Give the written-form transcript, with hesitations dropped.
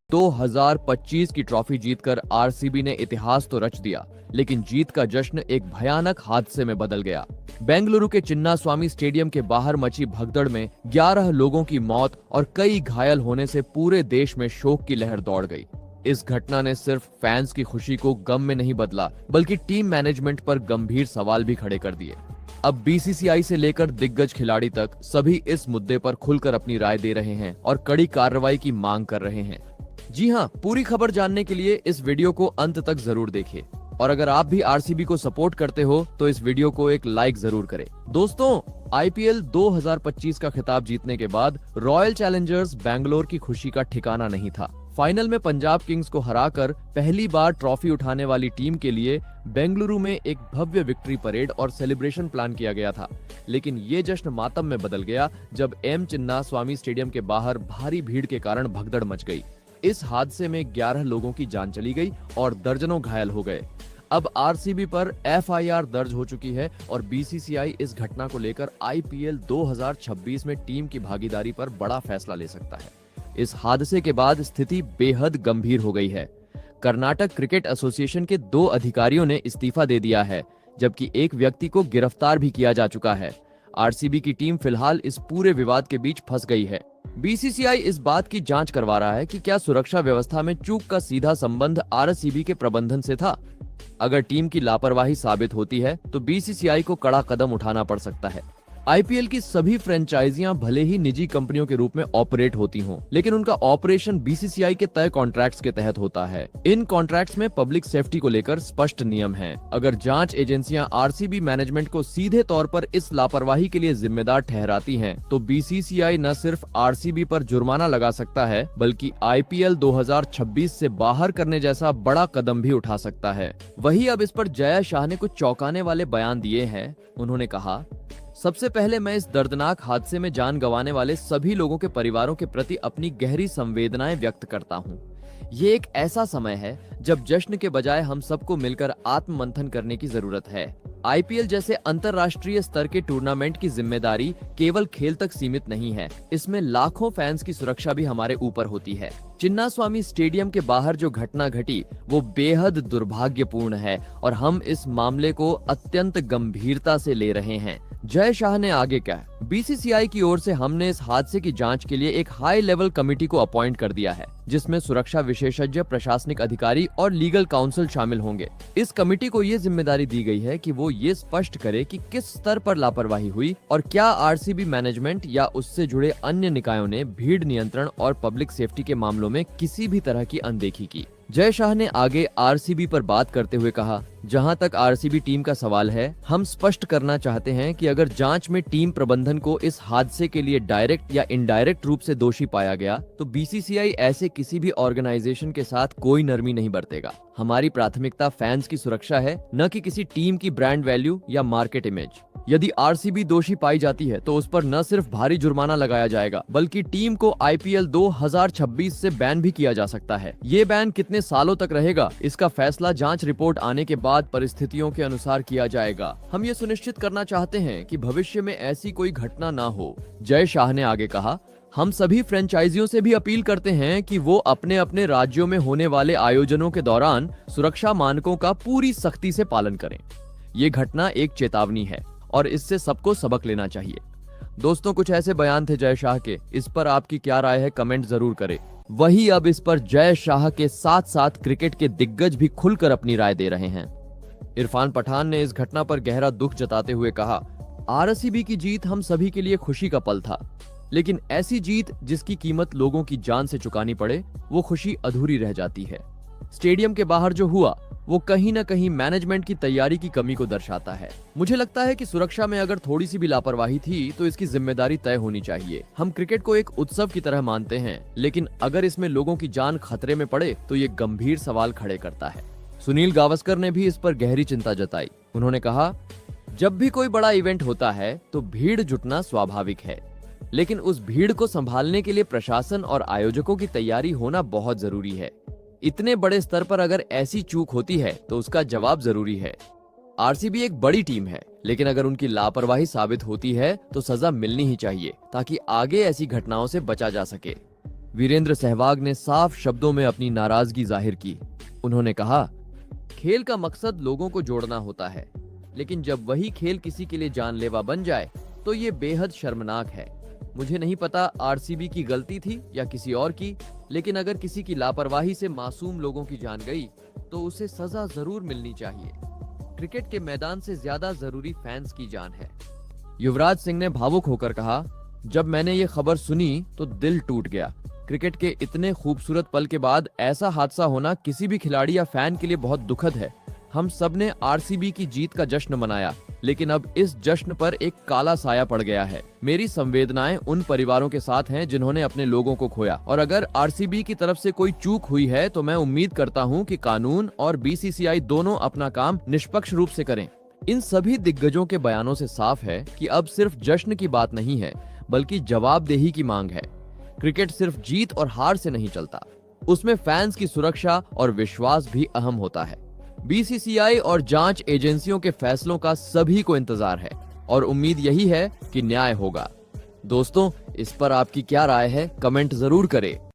2025 की ट्रॉफी जीतकर आरसीबी ने इतिहास तो रच दिया, लेकिन जीत का जश्न एक भयानक हादसे में बदल गया। बेंगलुरु के चिन्नास्वामी स्टेडियम के बाहर मची भगदड़ में 11 लोगों की मौत और कई घायल होने से पूरे देश में शोक की लहर दौड़ गई। इस घटना ने सिर्फ फैंस की खुशी को गम में नहीं बदला, बल्कि टीम मैनेजमेंट पर गंभीर सवाल भी खड़े कर दिए। अब बीसीसीआई से लेकर दिग्गज खिलाड़ी तक सभी इस मुद्दे पर खुलकर अपनी राय दे रहे हैं और कड़ी कार्रवाई की मांग कर रहे हैं। जी हां, पूरी खबर जानने के लिए इस वीडियो को अंत तक जरूर देखें। और अगर आप भी आरसीबी को सपोर्ट करते हो तो इस वीडियो को एक लाइक जरूर करें। दोस्तों, आईपीएल 2025 का खिताब जीतने के बाद रॉयल चैलेंजर्स बैंगलोर की खुशी का ठिकाना नहीं था। फाइनल में पंजाब किंग्स को हराकर पहली बार ट्रॉफी उठाने वाली टीम के लिए बेंगलुरु में एक भव्य विक्ट्री परेड और सेलिब्रेशन प्लान किया गया था। लेकिन ये जश्न मातम में बदल गया जब एम चिन्नास्वामी स्टेडियम के बाहर भारी भीड़ के कारण भगदड़ मच गई। इस हादसे में 11 लोगों की जान चली गई और दर्जनों घायल हो गए। अब आरसीबी पर एफआईआर दर्ज हो चुकी है और बीसीसीआई इस घटना को लेकर आईपीएल 2026 में टीम की भागीदारी पर बड़ा फैसला ले सकता है। इस हादसे के बाद स्थिति बेहद गंभीर हो गई है। कर्नाटक क्रिकेट एसोसिएशन के 2 अधिकारियों ने इस्तीफा दे दिया है, जबकि एक व्यक्ति को गिरफ्तार भी किया जा चुका है। आरसीबी की टीम फिलहाल इस पूरे विवाद के बीच फंस गई है। बीसीसीआई इस बात की जांच करवा रहा है कि क्या सुरक्षा व्यवस्था में चूक का सीधा संबंध आरसीबी के प्रबंधन से था। अगर टीम की लापरवाही साबित होती है तो बीसीसीआई को कड़ा कदम उठाना पड़ सकता है। आईपीएल की सभी फ्रेंचाइजियां भले ही निजी कंपनियों के रूप में ऑपरेट होती हों, लेकिन उनका ऑपरेशन बीसीसीआई के तय कॉन्ट्रैक्ट्स के तहत होता है। इन कॉन्ट्रैक्ट्स में पब्लिक सेफ्टी को लेकर स्पष्ट नियम हैं। अगर जांच एजेंसियां आरसीबी मैनेजमेंट को सीधे तौर पर इस लापरवाही के लिए जिम्मेदार ठहराती हैं, तो बीसीसीआई न सिर्फ आरसीबी पर जुर्माना लगा सकता है, बल्कि आईपीएल 2026 से बाहर करने जैसा बड़ा कदम भी उठा सकता है। वहीं अब इस पर जय शाह ने कुछ चौंकाने वाले बयान दिए हैं। उन्होंने कहा, सबसे पहले मैं इस दर्दनाक हादसे में जान गंवाने वाले सभी लोगों के परिवारों के प्रति अपनी गहरी संवेदनाएं व्यक्त करता हूं। ये एक ऐसा समय है जब जश्न के बजाय हम सबको मिलकर आत्ममंथन करने की जरूरत है। आईपीएल जैसे अंतर्राष्ट्रीय स्तर के टूर्नामेंट की जिम्मेदारी केवल खेल तक सीमित नहीं है, इसमें लाखों फैंस की सुरक्षा भी हमारे ऊपर होती है। चिन्नास्वामी स्टेडियम के बाहर जो घटना घटी वो बेहद दुर्भाग्यपूर्ण है और हम इस मामले को अत्यंत गंभीरता से ले रहे हैं। जय शाह ने आगे कहा, बीसीसीआई की ओर से हमने इस हादसे की जांच के लिए एक हाई लेवल कमेटी को अपॉइंट कर दिया है, जिसमें सुरक्षा विशेषज्ञ, प्रशासनिक अधिकारी और लीगल काउंसिल शामिल होंगे। इस कमेटी को ये जिम्मेदारी दी गई है कि वो ये स्पष्ट करे कि किस स्तर पर लापरवाही हुई और क्या आरसीबी मैनेजमेंट या उससे जुड़े अन्य निकायों ने भीड़ नियंत्रण और पब्लिक सेफ्टी के मामलों में किसी भी तरह की अनदेखी की। जय शाह ने आगे आरसीबी पर बात करते हुए कहा, जहां तक आरसीबी टीम का सवाल है, हम स्पष्ट करना चाहते हैं कि अगर जांच में टीम प्रबंधन को इस हादसे के लिए डायरेक्ट या इनडायरेक्ट रूप से दोषी पाया गया तो बीसीसीआई ऐसे किसी भी ऑर्गेनाइजेशन के साथ कोई नरमी नहीं बरतेगा। हमारी प्राथमिकता फैंस की सुरक्षा है, न कि किसी टीम की ब्रांड वैल्यू या मार्केट इमेज। यदि आरसीबी दोषी पाई जाती है तो उस पर न सिर्फ भारी जुर्माना लगाया जाएगा, बल्कि टीम को आईपीएल 2026 से बैन भी किया जा सकता है। ये बैन कितने सालों तक रहेगा, इसका फैसला जांच रिपोर्ट आने के बाद परिस्थितियों के अनुसार किया जाएगा। हम ये सुनिश्चित करना चाहते हैं कि भविष्य में ऐसी कोई घटना न हो। जय शाह ने आगे कहा, हम सभी फ्रेंचाइजियों से भी अपील करते हैं कि वो अपने अपने राज्यों में होने वाले आयोजनों के दौरान सुरक्षा मानकों का पूरी सख्ती से पालन करें। ये घटना एक चेतावनी है और इससे सबको सबक लेना चाहिए। दोस्तों, कुछ ऐसे बयान थे जय शाह के। इस पर आपकी क्या राय है, कमेंट जरूर करें। वही अब इस पर जय शाह के साथ साथ क्रिकेट के दिग्गज भी खुलकर अपनी राय दे रहे हैं। इरफान पठान ने इस घटना पर गहरा दुख जताते हुए कहा, आरसीबी की जीत हम सभी के लिए खुशी का पल था, लेकिन ऐसी जीत जिसकी कीमत लोगों की जान से चुकानी पड़े, वो खुशी अधूरी रह जाती है। स्टेडियम के बाहर जो हुआ वो कहीं न कहीं मैनेजमेंट की तैयारी की कमी को दर्शाता है। मुझे लगता है कि सुरक्षा में अगर थोड़ी सी भी लापरवाही थी तो इसकी जिम्मेदारी तय होनी चाहिए। हम क्रिकेट को एक उत्सव की तरह मानते हैं, लेकिन अगर इसमें लोगों की जान खतरे में पड़े तो ये गंभीर सवाल खड़े करता है। सुनील गावस्कर ने भी इस पर गहरी चिंता जताई। उन्होंने कहा, जब भी कोई बड़ा इवेंट होता है तो भीड़ जुटना स्वाभाविक है, लेकिन उस भीड़ को संभालने के लिए प्रशासन और आयोजकों की तैयारी होना बहुत जरूरी है। इतने बड़े स्तर पर अगर ऐसी चूक होती है तो उसका जवाब जरूरी है। आरसीबी एक बड़ी टीम है, लेकिन अगर उनकी लापरवाही साबित होती है तो सजा मिलनी ही चाहिए ताकि आगे ऐसी घटनाओं से बचा जा सके। वीरेंद्र सहवाग ने साफ शब्दों में अपनी नाराजगी जाहिर की। उन्होंने कहा, खेल का मकसद लोगों को जोड़ना होता है, लेकिन जब वही खेल किसी के लिए जानलेवा बन जाए तो ये बेहद शर्मनाक है। मुझे नहीं पता आरसीबी की गलती थी या किसी और की, लेकिन अगर किसी की लापरवाही से मासूम लोगों की जान गई तो उसे सजा जरूर मिलनी चाहिए। क्रिकेट के मैदान से ज्यादा जरूरी फैंस की जान है। युवराज सिंह ने भावुक होकर कहा, जब मैंने ये खबर सुनी तो दिल टूट गया। क्रिकेट के इतने खूबसूरत पल के बाद ऐसा हादसा होना किसी भी खिलाड़ी या फैन के लिए बहुत दुखद है। हम सब ने आरसीबी की जीत का जश्न मनाया, लेकिन अब इस जश्न पर एक काला साया पड़ गया है। मेरी संवेदनाएं उन परिवारों के साथ हैं जिन्होंने अपने लोगों को खोया, और अगर आरसीबी की तरफ से कोई चूक हुई है तो मैं उम्मीद करता हूं कि कानून और बीसीसीआई दोनों अपना काम निष्पक्ष रूप से करें। इन सभी दिग्गजों के बयानों से साफ है कि अब सिर्फ जश्न की बात नहीं है, बल्कि जवाबदेही की मांग है। क्रिकेट सिर्फ जीत और हार से नहीं चलता, उसमें फैंस की सुरक्षा और विश्वास भी अहम होता है। बीसीसीआई और जांच एजेंसियों के फैसलों का सभी को इंतजार है और उम्मीद यही है कि न्याय होगा। दोस्तों, इस पर आपकी क्या राय है, कमेंट जरूर करें।